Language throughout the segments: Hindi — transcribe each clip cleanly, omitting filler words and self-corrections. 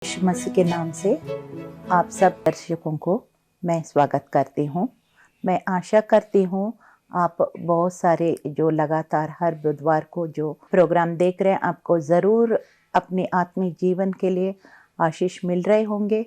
यीशु मसीह के नाम से आप सब दर्शकों को मैं स्वागत करती हूँ। मैं आशा करती हूँ आप बहुत सारे जो लगातार हर बुधवार को जो प्रोग्राम देख रहे हैं, आपको ज़रूर अपने आत्मिक जीवन के लिए आशीष मिल रहे होंगे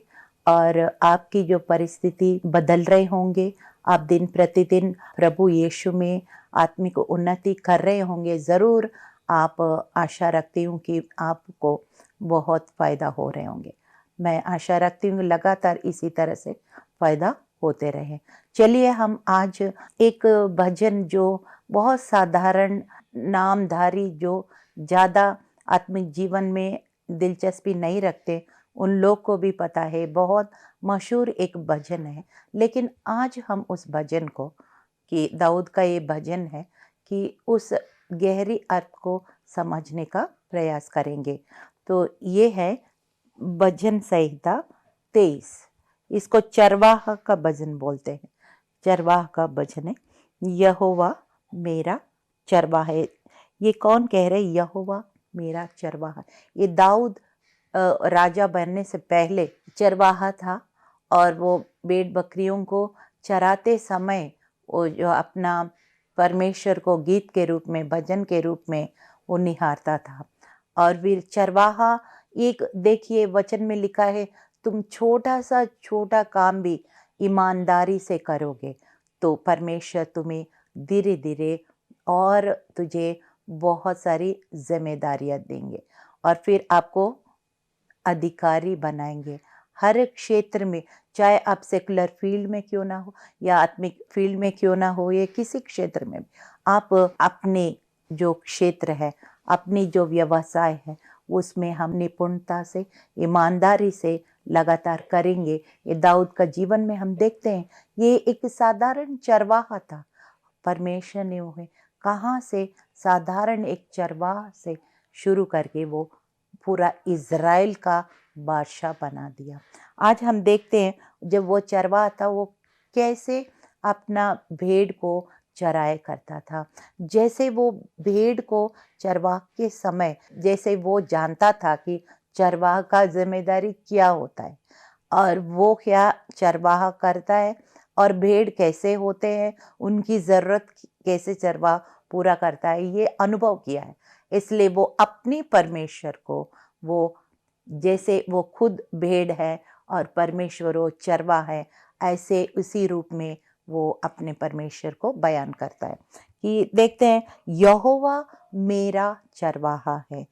और आपकी जो परिस्थिति बदल रहे होंगे। आप दिन प्रतिदिन प्रभु यीशु में आत्मिक उन्नति कर रहे होंगे। ज़रूर आप आशा रखती हूँ कि आपको बहुत फ़ायदा हो रहे होंगे। मैं आशा रखती हूँ लगातार इसी तरह से फ़ायदा होते रहे। चलिए हम आज एक भजन जो बहुत साधारण नामधारी, जो ज़्यादा आत्मिक जीवन में दिलचस्पी नहीं रखते, उन लोग को भी पता है, बहुत मशहूर एक भजन है। लेकिन आज हम उस भजन को, कि दाऊद का ये भजन है, कि उस गहरी अर्थ को समझने का प्रयास करेंगे। तो ये है भजन संहिता 23। इसको चरवाहा का भजन बोलते हैं। चरवाहा का भजन है। यहोवा मेरा चरवाहा है। ये कौन कह रहे? यहोवा मेरा चरवाहा। ये दाऊद राजा बनने से पहले चरवाहा था और वो भेड़ बकरियों को चराते समय वो जो अपना परमेश्वर को गीत के रूप में, भजन के रूप में वो निहारता था। और फिर चरवाहा, एक देखिए वचन में लिखा है, तुम छोटा सा छोटा काम भी ईमानदारी से करोगे तो परमेश्वर तुम्हें धीरे धीरे और तुझे बहुत सारी जिम्मेदारियां देंगे और फिर आपको अधिकारी बनाएंगे हर एक क्षेत्र में। चाहे आप सेकुलर फील्ड में क्यों ना हो या आत्मिक फील्ड में क्यों ना हो, या किसी क्षेत्र में आप अपने जो क्षेत्र है, अपनी जो व्यवसाय है, उसमें हम निपुणता से, ईमानदारी से लगातार करेंगे। ये दाऊद का जीवन में हम देखते हैं, ये एक साधारण चरवाहा था। परमेश्वर ने उन्हें कहाँ से साधारण एक चरवाहा से शुरू करके वो पूरा इज़राइल का बादशाह बना दिया। आज हम देखते हैं जब वो चरवाहा था, वो कैसे अपना भेड़ को चराया करता था। जैसे वो भेड़ को चरवाह के समय, जैसे वो जानता था कि चरवाह का जिम्मेदारी क्या होता है और वो क्या चरवाहा करता है और भेड़ कैसे होते हैं, उनकी ज़रूरत कैसे चरवाहा पूरा करता है, ये अनुभव किया है। इसलिए वो अपनी परमेश्वर को, वो जैसे वो खुद भेड़ है और परमेश्वर वो चरवाहा है, ऐसे उसी रूप में वो अपने परमेश्वर को बयान करता है। कि देखते हैं, यहोवा मेरा चरवाहा है,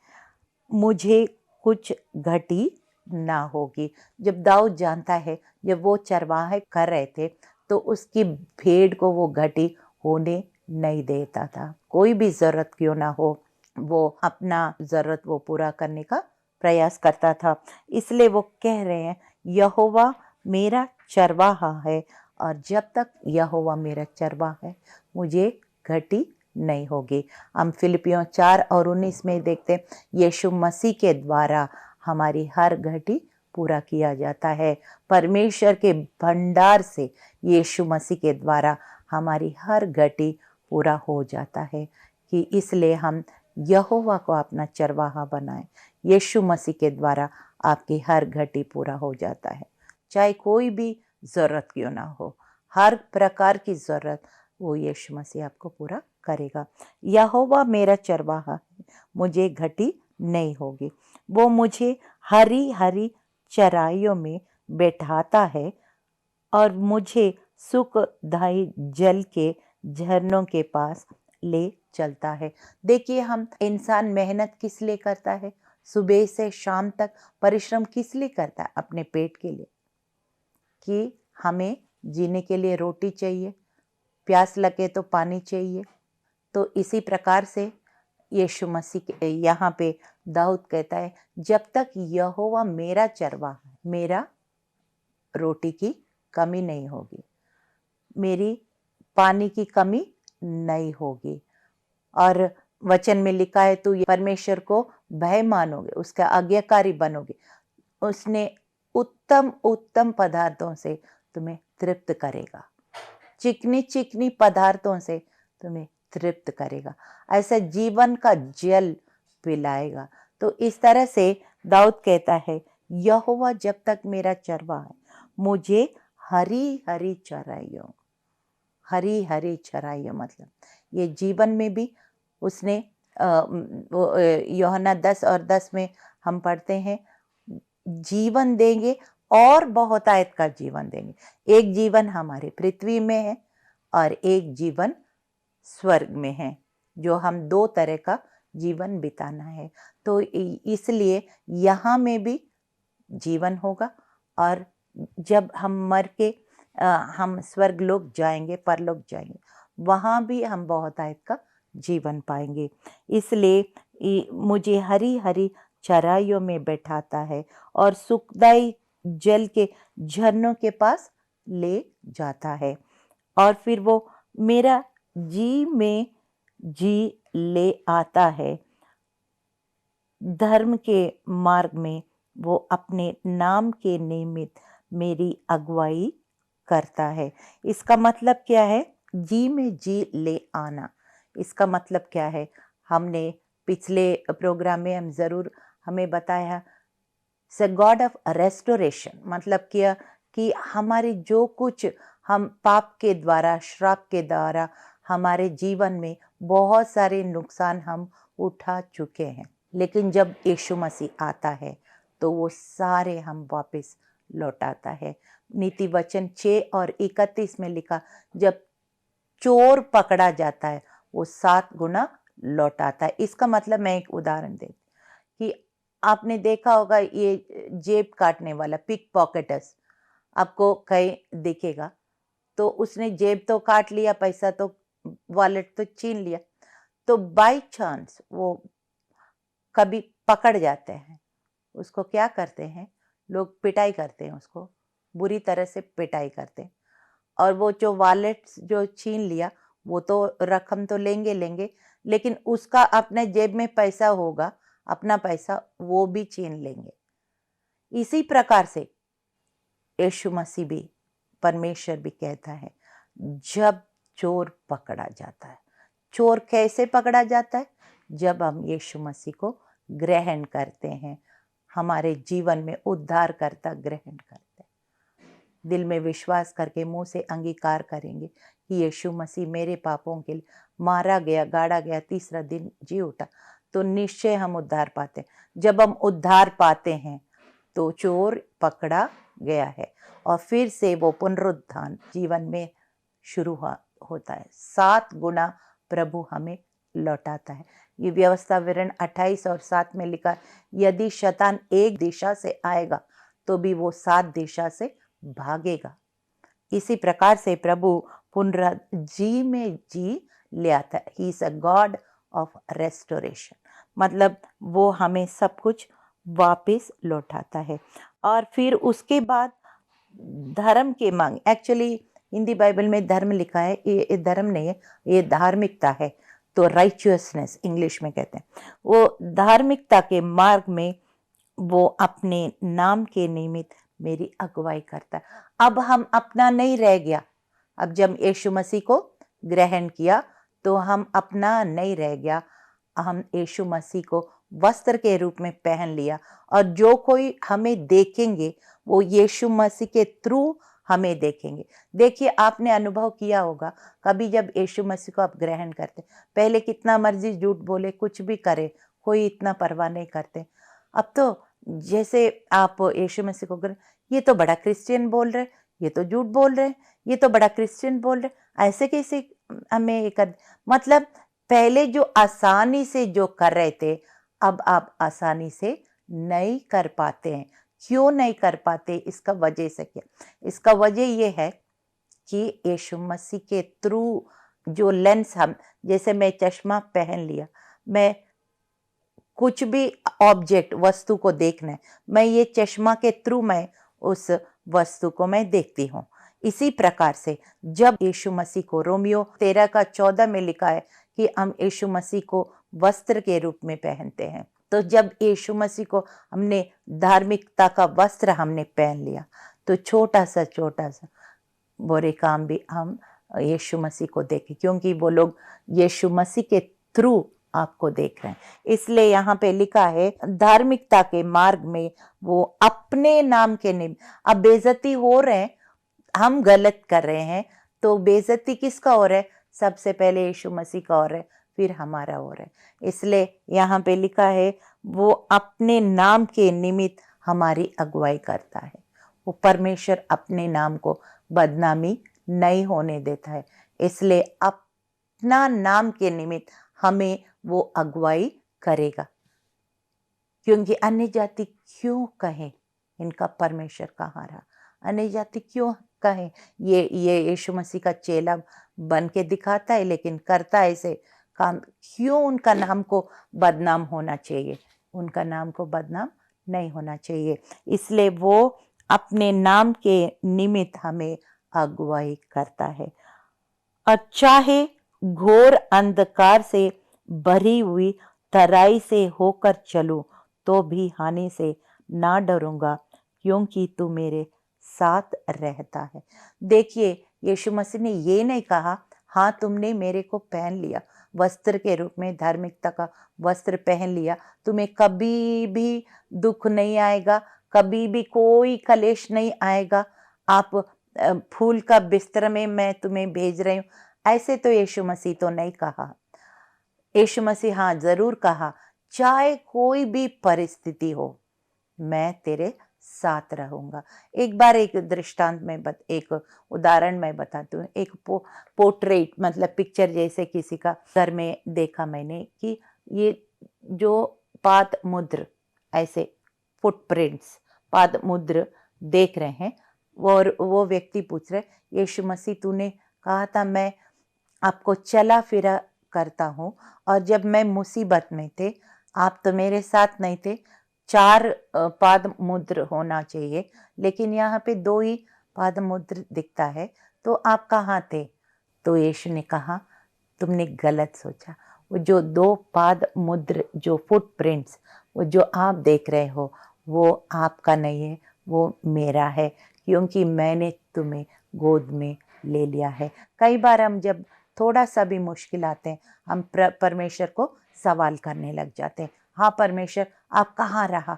मुझे कुछ घटी ना होगी। जब दाऊद जानता है, जब वो चरवाहे कर रहे थे तो उसकी भेड़ को वो घटी होने नहीं देता था। कोई भी ज़रूरत क्यों ना हो, वो अपना ज़रूरत वो पूरा करने का प्रयास करता था। इसलिए वो कह रहे हैं, यहोवा मेरा चरवाहा है और जब तक यहोवा मेरा चरवाहा है, मुझे घटी नहीं होगी। हम फिलिपियों 4:19 में देखते हैं, यीशु मसीह के द्वारा हमारी हर घटी पूरा किया जाता है। परमेश्वर के भंडार से यीशु मसीह के द्वारा हमारी हर घटी पूरा हो जाता है। कि इसलिए हम यहोवा को अपना चरवाहा बनाएं। यीशु मसीह के द्वारा आपकी हर घटी पूरा हो जाता है, चाहे कोई भी ज़रूरत क्यों ना हो। हर प्रकार की ज़रूरत वो यीशु मसीह आपको पूरा करेगा। यहोवा मेरा चरवाहा है, मुझे घटी नहीं होगी। वो मुझे हरी हरी चराइयों में बैठाता है और मुझे सुखदायी जल के झरनों के पास ले चलता है। देखिए, हम इंसान मेहनत किस लिए करता है? सुबह से शाम तक परिश्रम किस लिए करता है? अपने पेट के लिए, कि हमें जीने के लिए रोटी चाहिए, प्यास लगे तो पानी चाहिए। तो इसी प्रकार से यीशु मसीह के यहाँ पे दाऊद कहता है, जब तक यहोवा मेरा चरवाहा है, मेरा रोटी की कमी नहीं होगी, मेरी पानी की कमी नहीं होगी। और वचन में लिखा है, तू परमेश्वर को भय मानोगे, उसका आज्ञाकारी बनोगे, उसने उत्तम उत्तम पदार्थों से तुम्हें तृप्त करेगा, चिकनी चिकनी पदार्थों से तुम्हें तृप्त करेगा, ऐसा जीवन का जल पिलाएगा। तो इस तरह से दाऊद कहता है, यहोवा जब तक मेरा चरवाहा है, मुझे हरी हरी चराइयों, हरी हरी चराइयों, मतलब ये जीवन में भी उसने यूहन्ना 10:10 में हम पढ़ते हैं, जीवन देंगे और बहुतायत का जीवन देंगे। एक जीवन हमारे पृथ्वी में है और एक जीवन स्वर्ग में है, जो हम दो तरह का जीवन बिताना है। तो इसलिए यहाँ में भी जीवन होगा, और जब हम मर के हम स्वर्ग लोग जाएंगे, परलोक जाएंगे, वहाँ भी हम बहुतायत का जीवन पाएंगे। इसलिए मुझे हरी हरी चराइयों में बैठाता है और सुखदाई जल के झरनों के पास ले जाता है, और फिर वो मेरा जी में जी ले आता है। धर्म के मार्ग में वो अपने नाम के निमित्त मेरी अगुवाई करता है। इसका मतलब क्या है? जी में जी ले आना, इसका मतलब क्या है? हमने पिछले प्रोग्राम में हम जरूर हमें बताया, स गॉड ऑफ रेस्टोरेशन, मतलब क्या कि हमारे जो कुछ हम पाप के द्वारा, श्राप के द्वारा हमारे जीवन में बहुत सारे नुकसान हम उठा चुके हैं, लेकिन जब यीशु मसीह आता है तो वो सारे हम वापस लौटाता है। नीति वचन 6:31 में लिखा, जब चोर पकड़ा जाता है वो 7 गुना लौटाता है। इसका मतलब मैं एक उदाहरण दे कि आपने देखा होगा, ये जेब काटने वाला पिक पॉकेटर्स आपको कहीं दिखेगा, तो उसने जेब तो काट लिया, पैसा तो, वॉलेट तो छीन लिया, तो बाय चांस वो कभी पकड़ जाते हैं, उसको क्या करते हैं लोग? पिटाई करते हैं, उसको बुरी तरह से पिटाई करते हैं, और वो जो वॉलेट जो छीन लिया वो तो रकम तो लेंगे, लेकिन उसका अपने जेब में पैसा होगा, अपना पैसा वो भी छीन लेंगे। इसी प्रकार से यीशु मसीह भी, परमेश्वर भी कहता है, जब चोर पकड़ा जाता है, चोर कैसे पकड़ा जाता है? जब हम यीशु मसीह को ग्रहण करते हैं, हमारे जीवन में उद्धारकर्ता ग्रहण करते हैं, दिल में विश्वास करके मुंह से अंगीकार करेंगे कि यीशु मसीह मेरे पापों के लिए मारा गया, गाड़ा गया, तीसरा दिन जी उठा, तो निश्चय हम उद्धार पाते हैं। जब हम उद्धार पाते हैं तो चोर पकड़ा गया है, और फिर से वो पुनरुत्थान जीवन में शुरू होता है। 7 गुना प्रभु हमें लौटाता है। ये व्यवस्था विवरण 28:7 में लिखा, यदि शैतान एक दिशा से आएगा तो भी वो 7 दिशा से भागेगा। इसी प्रकार से प्रभु जी में जी ले आता है। He is a God of restoration, मतलब वो हमें सब कुछ वापस लौटाता है। और फिर उसके बाद धर्म के मांग, एक्चुअली हिंदी बाइबल में धर्म लिखा है, ये धर्म नहीं है, ये धार्मिकता है, तो राइचियसनेस इंग्लिश में कहते हैं। वो धार्मिकता के मार्ग में वो अपने नाम के निमित्त मेरी अगुवाई करता है। अब हम अपना नहीं रह गया, अब जब यीशु मसीह को ग्रहण किया तो हम अपना नहीं रह गया, हम यीशु मसीह को वस्त्र के रूप में पहन लिया, और जो कोई हमें देखेंगे वो यीशु मसीह के थ्रू हमें देखेंगे। देखिए, आपने अनुभव किया होगा कभी जब यीशु मसीह को आप ग्रहण करते, पहले कितना मर्जी झूठ बोले, कुछ भी करे, कोई इतना परवाह नहीं करते। अब तो जैसे आप यीशु मसीह को ये तो बड़ा क्रिश्चियन बोल रहे, ये तो झूठ बोल रहे, ये तो बड़ा क्रिश्चियन बोल रहे, ऐसे कैसे हमें कर, मतलब पहले जो आसानी से जो कर रहे थे, अब आप आसानी से नहीं कर पाते हैं। क्यों नहीं कर पाते? इसका वजह से क्या? इसका वजह ये है कि यीशु मसीह के थ्रू जो लेंस, हम जैसे मैं चश्मा पहन लिया, मैं कुछ भी ऑब्जेक्ट, वस्तु को देखना है, मैं ये चश्मा के थ्रू मैं उस वस्तु को मैं देखती हूँ। इसी प्रकार से जब यीशु मसीह को, रोमियो 13:14 में लिखा है कि हम यीशु मसीह को वस्त्र के रूप में पहनते हैं, तो जब यीशु मसीह को हमने धार्मिकता का वस्त्र हमने पहन लिया, तो छोटा सा बुरे काम भी हम यीशु मसीह को देखें, क्योंकि वो लोग यीशु मसीह के थ्रू आपको देख रहे हैं। इसलिए यहाँ पे लिखा है धार्मिकता के मार्ग में वो अपने नाम के अब बेइज्जती हो रहे हैं, हम गलत कर रहे हैं, तो बेइज्जती किसका हो रहा है? सबसे पहले यीशु मसीह का हो रहा है, फिर हमारा हो रहा है। इसलिए यहाँ पे लिखा है वो अपने नाम के निमित्त हमारी अगुवाई करता है। वो परमेश्वर अपने नाम को बदनामी नहीं होने देता है, इसलिए अपना नाम के निमित्त हमें वो अगुवाई करेगा। क्योंकि अन्य जाति क्यों कहे इनका परमेश्वर कहाँ रहा, अन्य जाति क्यों कहे ये यीशु मसीह का चेला बन के दिखाता है लेकिन करता ऐसे काम, क्यों उनका नाम को बदनाम होना चाहिए? उनका नाम को बदनाम नहीं होना चाहिए। इसलिए वो अपने नाम के निमित्त हमें अगुवाई करता है। और चाहे घोर अंधकार से भरी हुई तराई से होकर चलूं तो भी हानि से ना डरूंगा, क्योंकि तू मेरे साथ रहता है। देखिए, यीशु मसीह ने ये नहीं कहा हाँ तुमने मेरे को पहन लिया, वस्त्र के रूप में धार्मिकता का वस्त्र पहन लिया, तुम्हें कभी भी दुख नहीं आएगा, कभी भी कोई कलेश नहीं आएगा, आप फूल का बिस्तर में मैं तुम्हें भेज रही हूँ। ऐसे तो यीशु मसीह तो नहीं कहा। यीशु मसीह हाँ जरूर कहा, चाहे कोई भी परिस्थिति हो मैं तेरे साथ रहूंगा। एक बार एक दृष्टांत में एक उदाहरण मैं बताती हूँ। एक पोर्ट्रेट मतलब पिक्चर जैसे किसी का घर में देखा मैंने कि ये जो पाद मुद्र ऐसे फुटप्रिंट्स पाद मुद्र देख रहे हैं, और वो व्यक्ति पूछ रहे यीशु मसीह तूने कहा था मैं आपको चला फिरा करता हूँ, और जब मैं मुसीबत में थे आप तो मेरे साथ नहीं थे, 4 पाद मुद्र होना चाहिए लेकिन यहाँ पे 2 ही पाद मुद्र दिखता है, तो आप कहाँ थे? तो यीशु ने कहा तुमने गलत सोचा, वो जो 2 पाद मुद्र जो फुटप्रिंट्स वो जो आप देख रहे हो वो आपका नहीं है, वो मेरा है, क्योंकि मैंने तुम्हें गोद में ले लिया है। कई बार हम जब थोड़ा सा भी मुश्किल आते हैं हम परमेश्वर को सवाल करने लग जाते हैं, हाँ परमेश्वर आप कहाँ रहा,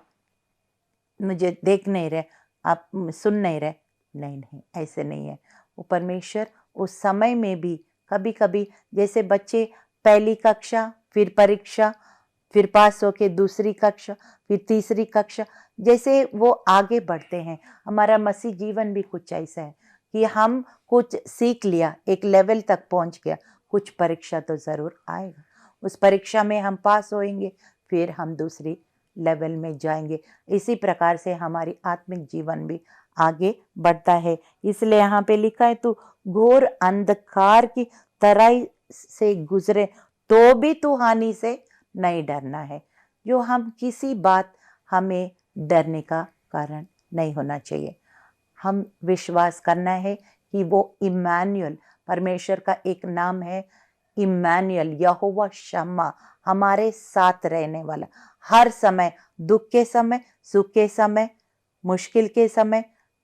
मुझे देख नहीं रहे, आप सुन नहीं रहे। नहीं नहीं, ऐसे नहीं है। वो परमेश्वर उस समय में भी कभी कभी जैसे बच्चे पहली कक्षा फिर परीक्षा फिर पास होके दूसरी कक्षा फिर तीसरी कक्षा, जैसे वो आगे बढ़ते हैं, हमारा मसीह जीवन भी कुछ ऐसा है कि हम कुछ सीख लिया, एक लेवल तक पहुंच गया, कुछ परीक्षा तो जरूर आएगा, उस परीक्षा में हम पास होएंगे, फिर हम दूसरी लेवल में जाएंगे। इसी प्रकार से हमारी आत्मिक जीवन भी आगे बढ़ता है। इसलिए यहाँ पे लिखा है तू घोर अंधकार की तराई से गुजरे तो भी तू हानि से नहीं डरना है। जो हम किसी बात हमें डरने का कारण नहीं होना चाहिए। हम विश्वास करना है कि वो इम्मानुएल, परमेश्वर का एक नाम है इम्मानुएल, यहोवा शम्मा, हमारे साथ रहने वाला, हर समय, दुख के समय, सुख के समय, मुश्किल के समय,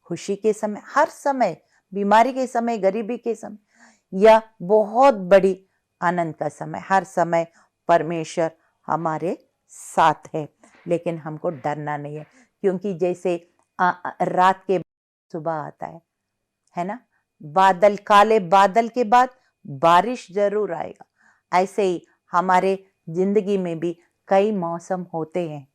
खुशी के समय, हर समय, बीमारी के समय, गरीबी के समय या बहुत बड़ी आनंद का समय, हर समय परमेश्वर हमारे साथ है। लेकिन हमको डरना नहीं है, क्योंकि जैसे रात के सुबह आता है ना, बादल, काले बादल के बाद बारिश जरूर आएगा, ऐसे ही हमारे जिंदगी में भी कई मौसम होते हैं,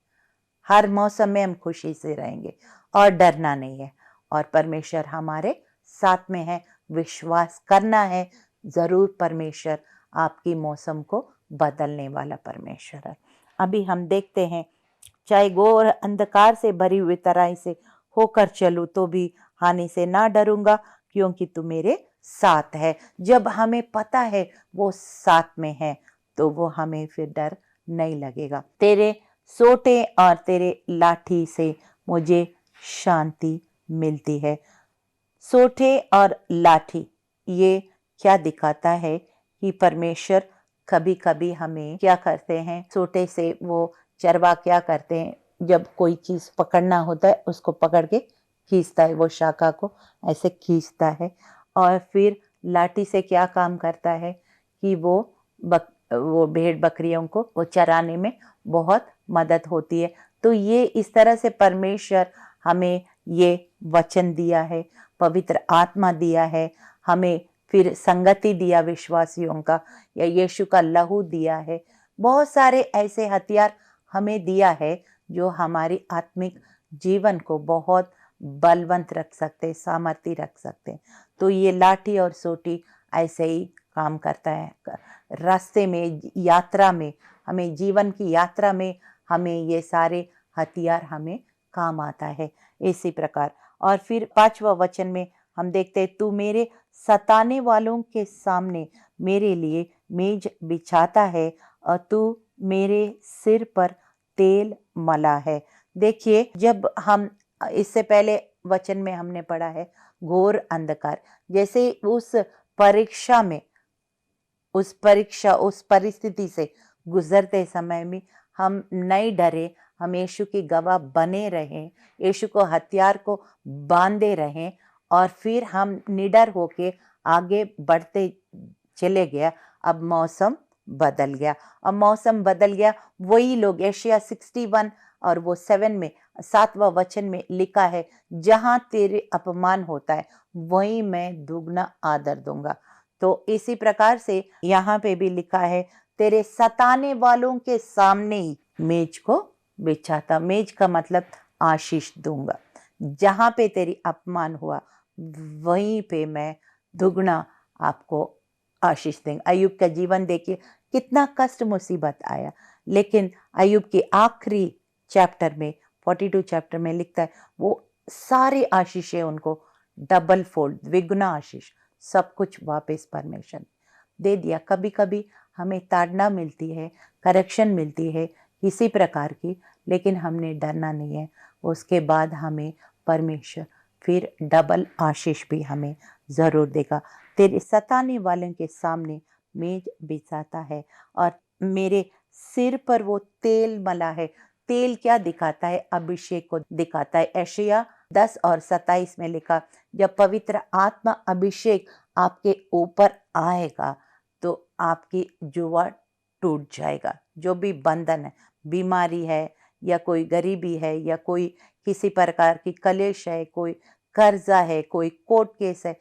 हर मौसम में हम खुशी से रहेंगे और डरना नहीं है, और परमेश्वर हमारे साथ में है, विश्वास करना है, जरूर परमेश्वर आपकी मौसम को बदलने वाला परमेश्वर है। अभी हम देखते हैं, चाहे घोर अंधकार से भरी हुई तराई से होकर चलूं तो भी हानि से ना डरूंगा, क्योंकि तू मेरे साथ है। जब हमें पता है वो साथ में है तो वो हमें फिर डर नहीं लगेगा। तेरे सोटे और तेरे लाठी से मुझे शांति मिलती है। सोटे और लाठी ये क्या दिखाता है कि परमेश्वर कभी कभी हमें क्या करते हैं, सोटे से वो चरवा क्या करते हैं, जब कोई चीज पकड़ना होता है उसको पकड़ के खींचता है, वो शाखा को ऐसे खींचता है, और फिर लाठी से क्या काम करता है कि वो वो भेड़ बकरियों को वो चराने में बहुत मदद होती है। तो ये इस तरह से परमेश्वर हमें ये वचन दिया है, पवित्र आत्मा दिया है, हमें फिर संगति दिया विश्वासियों का, या यीशु का लहू दिया है। बहुत सारे ऐसे हथियार हमें दिया है जो हमारी आत्मिक जीवन को बहुत बलवंत रख सकते, सामर्थ्य रख सकते। तो ये लाठी और सोटी ऐसे ही काम करता है। रास्ते में, यात्रा में, हमें जीवन की यात्रा में हमें ये सारे हथियार हमें काम आता है। इसी प्रकार और फिर 5वां वचन में हम देखते हैं, तू मेरे सताने वालों के सामने मेरे लिए मेज बिछाता है और तू मेरे सिर पर तेल मला है। देखिए, जब हम इससे पहले वचन में हमने पढ़ा है घोर अंधकार, जैसे उस परिस्थिति से गुजरते समय में हम नहीं डरे, हम यीशु की गवाह बने रहें, यीशु को हथियार को बांधे रहें और फिर हम निडर होके आगे बढ़ते चले गया। अब मौसम बदल गया। वही लोग यशायाह 61 और वो 7 में 7वां वचन में लिखा है, जहां तेरे अपमान होता है वहीं मैं दुगना आदर दूंगा। तो इसी प्रकार से यहाँ पे भी लिखा है, तेरे सताने वालों के सामने ही मेज को बिछाता। मेज का मतलब आशीष दूंगा। जहां पे तेरी अपमान हुआ वहीं पे मैं दुगना आपको आशीष देंगे। अय्यूब का जीवन देखिए, कितना कष्ट मुसीबत आया, लेकिन अय्यूब के आखिरी चैप्टर में 42 चैप्टर में लिखता है, वो सारी आशीषें उनको डबल फोल्ड, द्विगुना आशीष, सब कुछ वापस परमेश्वर दे दिया। कभी कभी हमें ताड़ना मिलती है, करेक्शन मिलती है किसी प्रकार की, लेकिन हमने डरना नहीं है। उसके बाद हमें परमेश्वर फिर डबल आशीष भी हमें जरूर देगा। तेरे सताने वालों के सामने मेज बिछाता है और मेरे सिर पर वो तेल मला है। तेल क्या दिखाता है? अभिषेक को दिखाता है। यशायाह 10 और 27 में लिखा, जब पवित्र आत्मा अभिषेक आपके ऊपर आएगा तो आपकी जुआ टूट जाएगा। जो भी बंधन है, बीमारी है या कोई गरीबी है या कोई किसी प्रकार की कलेश है, कोई कर्जा है, कोई कोर्ट केस है,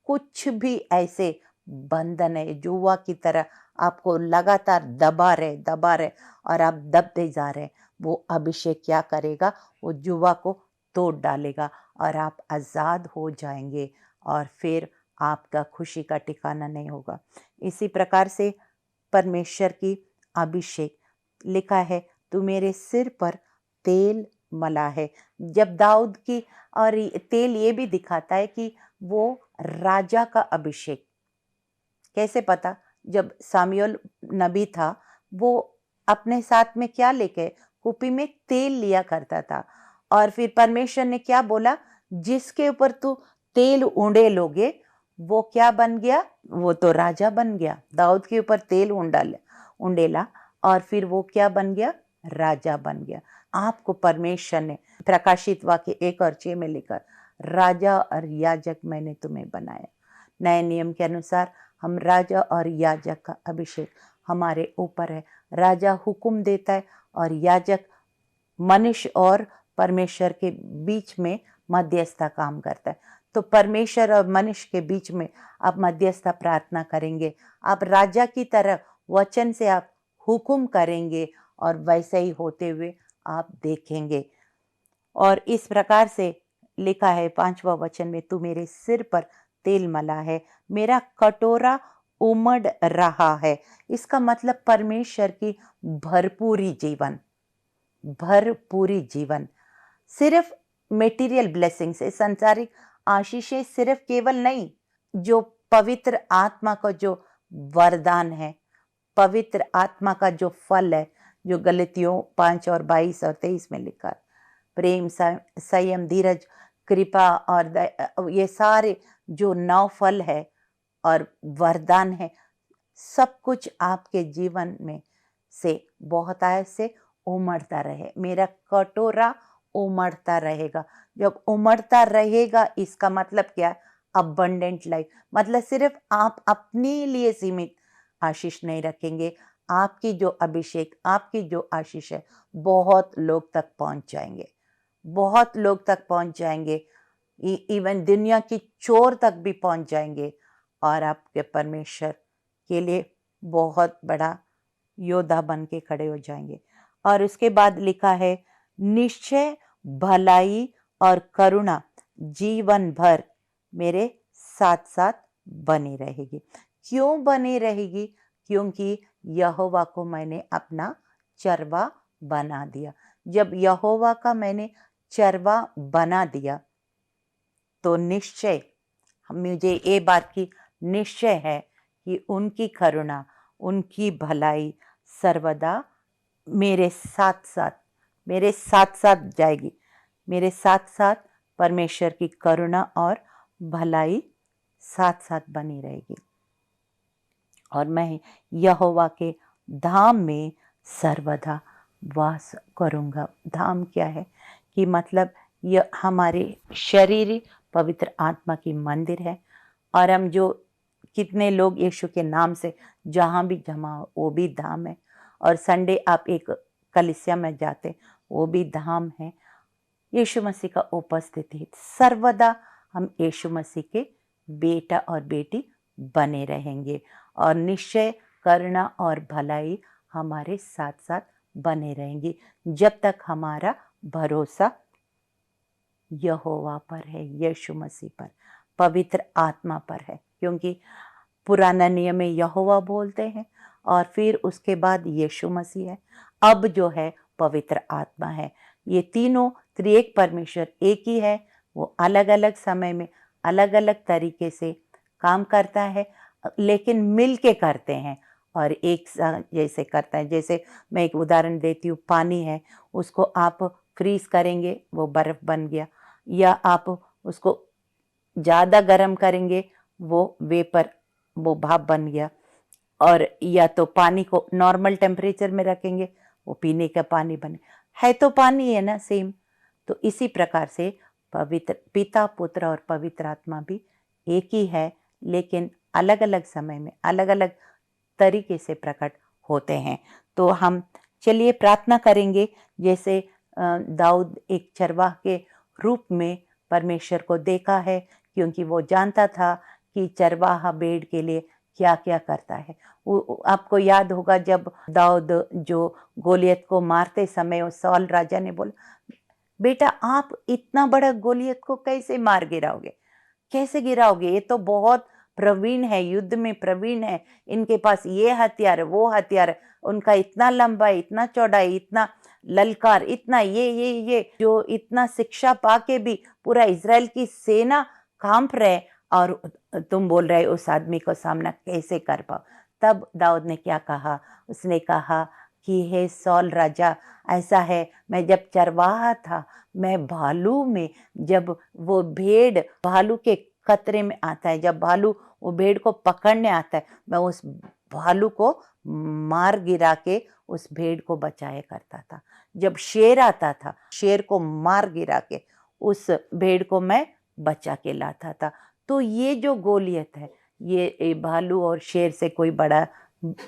कुछ भी ऐसे बंधन है जुआ की तरह आपको लगातार दबा रहे और आप दबते जा रहे हैं, वो अभिषेक क्या करेगा? वो जुआ को तोड़ डालेगा और आप आजाद हो जाएंगे और फिर आपका खुशी का ठिकाना नहीं होगा। इसी प्रकार से परमेश्वर की अभिषेक लिखा है, तू मेरे सिर पर तेल मला है। जब दाऊद की, और तेल ये भी दिखाता है कि वो राजा का अभिषेक। कैसे पता? जब सामुएल नबी था, वो अपने साथ में क्या लेके, कुपी में तेल लिया करता था, और फिर परमेश्वर ने क्या बोला, जिसके ऊपर तू तेल उंडेलोगे वो क्या बन गया? वो तो राजा बन गया। दाऊद के ऊपर तेल उंडेला और फिर वो क्या बन गया? राजा बन गया। आपको परमेश्वर ने प्रकाशित वाक्य 1 और 6 में लिखा, राजा और याजक मैंने तुम्हें बनाया। नए नियम के अनुसार हम राजा और याजक का अभिषेक हमारे ऊपर है। राजा हुक्म देता है और याजक मनुष्य और परमेश्वर के बीच में मध्यस्थता काम करता है। तो परमेश्वर और मनुष्य के बीच में आप मध्यस्थता प्रार्थना करेंगे, आप राजा की तरह वचन से आप हुक्म करेंगे और वैसे ही होते हुए आप देखेंगे। और इस प्रकार से लिखा है 5वां वचन में, तू मेरे सिर पर तेल मला है, मेरा कटोरा उमड़ रहा है। इसका मतलब परमेश्वर की भरपूरी जीवन। सिर्फ मेटीरियल ब्लेसिंग से, सांसारिक आशीषें सिर्फ केवल नहीं, जो पवित्र आत्मा का जो वरदान है, पवित्र आत्मा का जो फल है, जो गलतियों 5 और 22 और 23 में लिखा है, प्रेम, संयम, धीरज, कृपा और ये सारे जो 9 फल है और वरदान है, सब कुछ आपके जीवन में से बहुतायत से उमड़ता रहे। मेरा कटोरा उमड़ता रहेगा। जब उमड़ता रहेगा इसका मतलब क्या? Abundant life. मतलब सिर्फ आप अपने लिए सीमित आशीष नहीं रखेंगे, आपकी जो अभिषेक, आपकी जो आशीष है, बहुत लोग तक पहुंच जाएंगे, बहुत लोग तक पहुंच जाएंगे, इवन दुनिया की चोर तक भी पहुंच जाएंगे और आपके परमेश्वर के लिए बहुत बड़ा योद्धा बन के खड़े हो जाएंगे। और उसके बाद लिखा है, निश्चय भलाई और करुणा जीवन भर मेरे साथ साथ बनी रहेगी। क्यों बनी रहेगी? क्योंकि यहोवा को मैंने अपना चरवा बना दिया। जब यहोवा का मैंने चरवा बना दिया तो निश्चय, मुझे ये बात की निश्चय है कि उनकी करुणा, उनकी भलाई सर्वदा मेरे साथ साथ जाएगी। मेरे साथ साथ परमेश्वर की करुणा और भलाई साथ साथ बनी रहेगी और मैं यहोवा के धाम में सर्वदा वास करूँगा। धाम क्या है? कि मतलब यह हमारे शरीर पवित्र आत्मा की मंदिर है और हम जो कितने लोग यीशु के नाम से जहाँ भी जमा हो वो भी धाम है। और संडे आप एक कलीसिया में जाते, वो भी धाम है। यीशु मसीह का उपस्थिति, सर्वदा हम यीशु मसीह के बेटा और बेटी बने रहेंगे और निश्चय करुणा और भलाई हमारे साथ साथ बने रहेंगी जब तक हमारा भरोसा यहोवा पर है, यीशु मसीह पर, पवित्र आत्मा पर है। क्योंकि पुराना नियम में यहोवा बोलते हैं और फिर उसके बाद यीशु मसीह है, अब जो है पवित्र आत्मा है। ये तीनों त्रिएक परमेश्वर एक ही है, वो अलग अलग समय में अलग अलग तरीके से काम करता है, लेकिन मिल के करते हैं और एक जैसे करता है। जैसे मैं एक उदाहरण देती हूँ, पानी है, उसको आप फ्रीज करेंगे वो बर्फ बन गया, या आप उसको ज़्यादा गर्म करेंगे वो वेपर, वो भाप बन गया। और या तो पानी को नॉर्मल टेम्परेचर में रखेंगे वो पीने का पानी बने, है तो पानी है ना, सेम। तो इसी प्रकार से पवित्र पिता, पुत्र और पवित्र आत्मा भी एक ही है, लेकिन अलग अलग समय में अलग अलग तरीके से प्रकट होते हैं। तो हम चलिए प्रार्थना करेंगे। जैसे दाऊद एक चरवाह के रूप में परमेश्वर को देखा है, क्योंकि वो जानता था कि चरवाहा भेड़ के लिए क्या क्या करता है। आपको याद होगा जब दाऊद जो गोलियत को मारते समय उस सौल राजा ने बोला, बेटा आप इतना बड़ा गोलियत को कैसे मार गिराओगे, कैसे गिराओगे? ये तो बहुत प्रवीण है, युद्ध में प्रवीण है, इनके पास ये हथियार है, वो हथियार है, उनका इतना लंबा है, इतना चौड़ा है, इतना ललकार, इतना ये जो इतना शिक्षा पाके भी पूरा इजराइल की सेना कांप रहे और तुम बोल रहे उस आदमी को सामना कैसे कर पाओ? तब दाऊद ने क्या कहा? उसने कहा कि हे सौल राजा, ऐसा है, मैं जब चरवाहा था, मैं भालू में, जब वो भेड़ भालू के खतरे में आता है, जब भालू वो भेड़ को पकड़ने आता है, मैं उस भालू को मार गिरा के उस भेड़ को बचाया करता था। जब शेर आता था, शेर को मार गिरा के उस भेड़ को मैं बचा के लाता था। तो ये जो गोलियत है, ये भालू और शेर से कोई बड़ा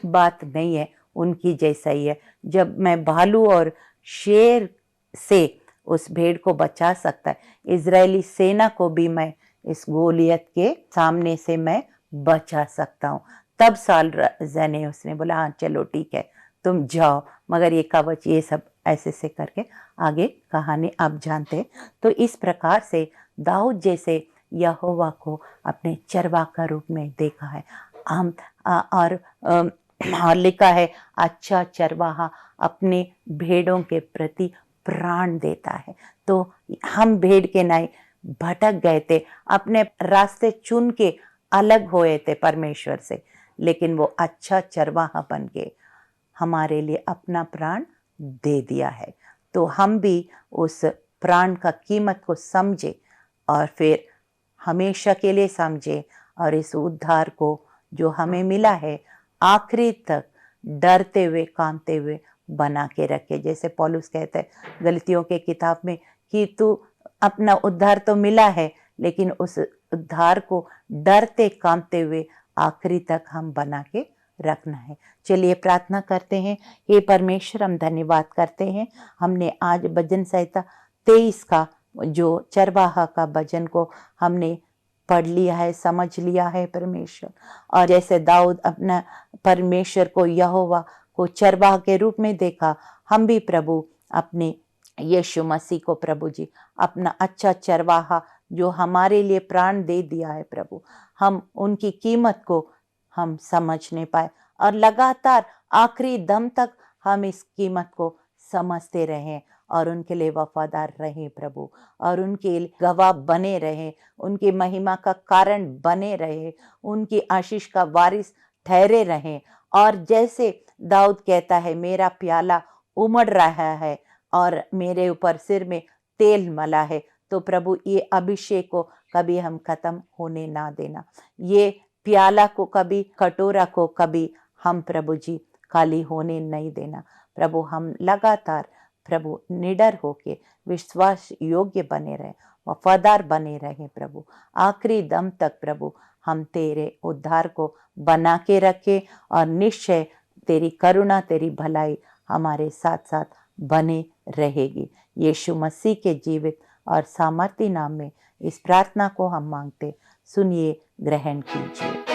बात नहीं है, उनकी जैसा ही है। जब मैं भालू और शेर से उस भेड़ को बचा सकता है, इजरायली सेना को भी मैं इस गोलियत के सामने से मैं बचा सकता हूँ। तब साल राजा ने उसने बोला, हाँ चलो ठीक है तुम जाओ, मगर ये कवच ये सब ऐसे से करके आगे कहानी आप जानते हैं। तो इस प्रकार से दाऊद जैसे यहोवा को अपने चरवा का रूप में देखा है। हम और लिखा है, अच्छा चरवाहा अपने भेड़ों के प्रति प्राण देता है। तो हम भेड़ के नाई भटक गए थे, अपने रास्ते चुन के अलग हुए थे परमेश्वर से, लेकिन वो अच्छा चरवाहा बन के हमारे लिए अपना प्राण दे दिया है। तो हम भी उस प्राण का कीमत को समझे और फिर हमेशा के लिए समझे और इस उद्धार को जो हमें मिला है आखिरी तक डरते हुए कांपते हुए बना के रखे। जैसे पौलुस कहते हैं गलतियों के किताब में कि तू अपना उद्धार तो मिला है, लेकिन उस उद्धार को डरते कांपते हुए आखिरी तक हम बना के रखना है। चलिए प्रार्थना करते हैं। हे परमेश्वर, हम धन्यवाद करते हैं, हमने आज भजन संहिता 23 का जो चरवाहा का भजन को हमने पढ़ लिया है, समझ लिया है परमेश्वर। और जैसे दाऊद अपना परमेश्वर को, यहोवा को चरवाहा के रूप में देखा, हम भी प्रभु अपने यीशु मसीह को प्रभु जी अपना अच्छा चरवाहा जो हमारे लिए प्राण दे दिया है प्रभु, हम उनकी कीमत को हम समझने पाए और लगातार आखिरी दम तक हम इस कीमत को समझते रहें और उनके लिए वफादार रहें प्रभु, और उनके गवाह बने रहें, उनकी महिमा का कारण बने रहें, उनकी आशीष का वारिस ठहरे रहें। और जैसे दाऊद कहता है, मेरा प्याला उमड़ रहा है और मेरे ऊपर सिर में तेल मला है, तो प्रभु ये अभिषेक को कभी हम खत्म होने ना देना, ये प्याला को कभी, कटोरा को कभी हम प्रभु जी खाली होने नहीं देना प्रभु। हम लगातार प्रभु निडर होके विश्वास योग्य बने रहे, वफादार बने रहे प्रभु, आखिरी दम तक प्रभु हम तेरे उद्धार को बना के रखे और निश्चय तेरी करुणा, तेरी भलाई हमारे साथ साथ बने रहेगी। यीशु मसीह के जीवित और सामर्थी नाम में इस प्रार्थना को हम मांगते, सुनिए, ग्रहण कीजिए।